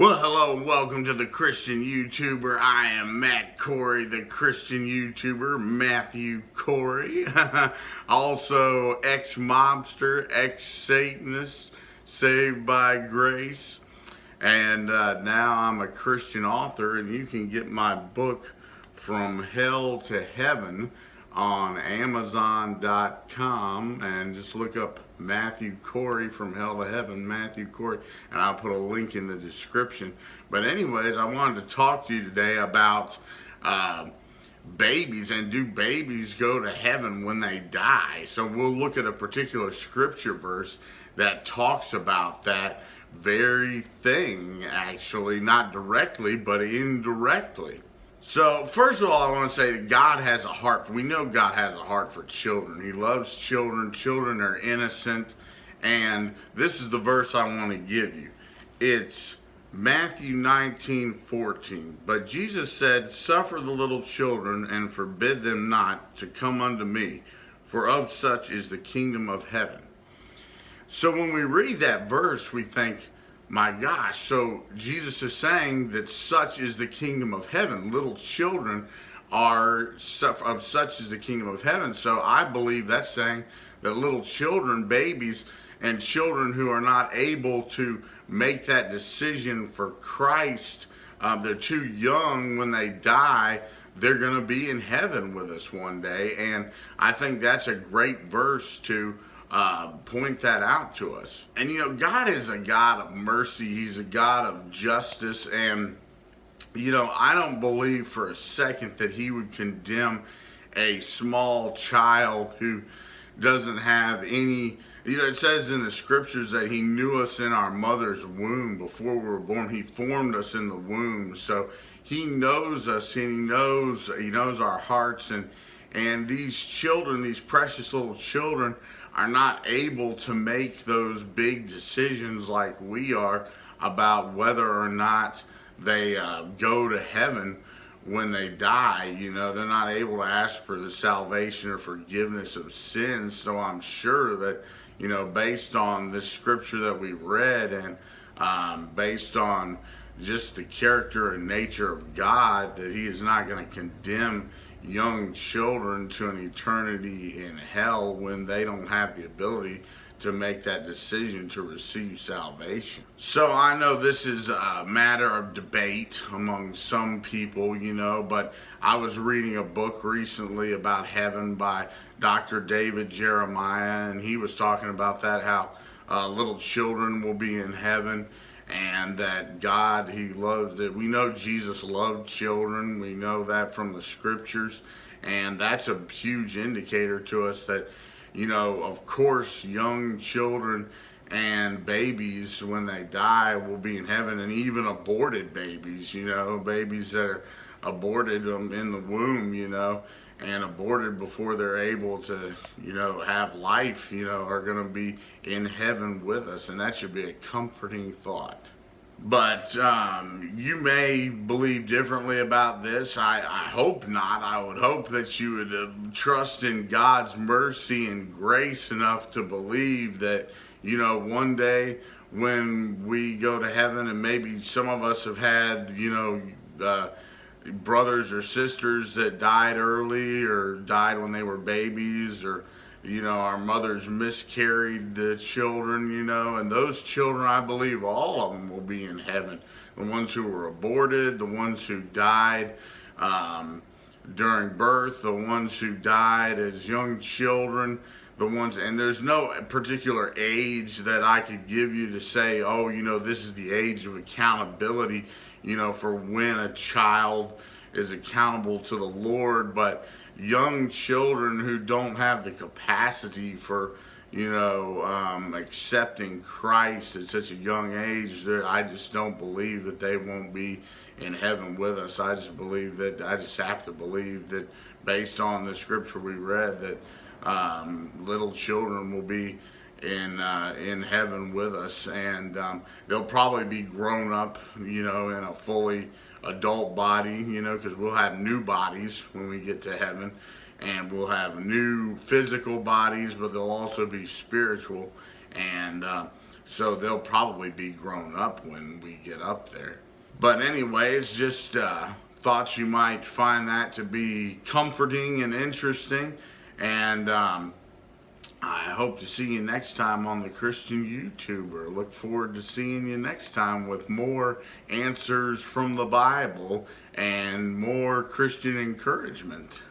Well, hello and welcome to the Christian YouTuber. I am Matt Corey, the Christian YouTuber, Matthew Corey. Also, ex-mobster, ex-Satanist, saved by grace. And now I'm a Christian author, and you can get my book From Hell to Heaven on Amazon.com, and just look up Matthew Corey, From Hell to Heaven, Matthew Corey, and I'll put a link in the description. But anyways, I wanted to talk to you today about babies, and do babies go to heaven when they die? So we'll look at a particular scripture verse that talks about that very thing, actually, not directly, but indirectly. So, first of all, I want to say that God has a heart. We know God has a heart for children. He loves children. Children are innocent. And this is the verse I want to give you. It's Matthew 19:14. But Jesus said, "Suffer the little children, and forbid them not to come unto me, for of such is the kingdom of heaven." So when we read that verse, we think, my gosh, so Jesus is saying that such is the kingdom of heaven. Little children are of such is the kingdom of heaven. So I believe that's saying that little children, babies, and children who are not able to make that decision for Christ, they're too young when they die, they're going to be in heaven with us one day. And I think that's a great verse to point that out to us. And you know, God is a God of mercy. He's a God of justice. And you know, I don't believe for a second that he would condemn a small child who doesn't have any, you know, it says in the scriptures that he knew us in our mother's womb before we were born. He formed us in the womb. So he knows us, and he knows our hearts. And these children, these precious little children, are not able to make those big decisions like we are about whether or not they go to heaven when they die. You know, they're not able to ask for the salvation or forgiveness of sins. So I'm sure that, you know, based on this scripture that we read, and based on just the character and nature of God, that he is not going to condemn young children to an eternity in hell when they don't have the ability to make that decision to receive salvation. So I know this is a matter of debate among some people, you know, but I was reading a book recently about heaven by Dr. David Jeremiah, and he was talking about that, how little children will be in heaven. And that God, he loves, that we know Jesus loved children. We know that from the scriptures. And that's a huge indicator to us that, you know, of course, young children and babies, when they die, will be in heaven. And even aborted babies, you know, babies that are aborted in the womb, you know, and aborted before they're able to, you know, have life, you know, are going to be in heaven with us. And that should be a comforting thought. But you may believe differently about this. I hope not. I would hope that you would trust in God's mercy and grace enough to believe that, you know, one day when we go to heaven, and maybe some of us have had, you know, brothers or sisters that died early or died when they were babies, or, you know, our mothers miscarried the children, you know, and those children, I believe all of them will be in heaven. The ones who were aborted, the ones who died during birth, the ones who died as young children, the ones, and there's no particular age that I could give you to say, oh, you know, this is the age of accountability, you know, for when a child is accountable to the Lord. But young children who don't have the capacity for, you know, accepting Christ at such a young age, I just don't believe that they won't be in heaven with us. I just have to believe that based on the scripture we read, that little children will be in heaven with us, and they'll probably be grown up, you know, in a fully adult body, you know, because we'll have new bodies when we get to heaven, and we'll have new physical bodies, but they'll also be spiritual. And So they'll probably be grown up when we get up there. But anyways, just thought you might find that to be comforting and interesting. And I hope to see you next time on the Christian YouTuber. Look forward to seeing you next time with more answers from the Bible and more Christian encouragement.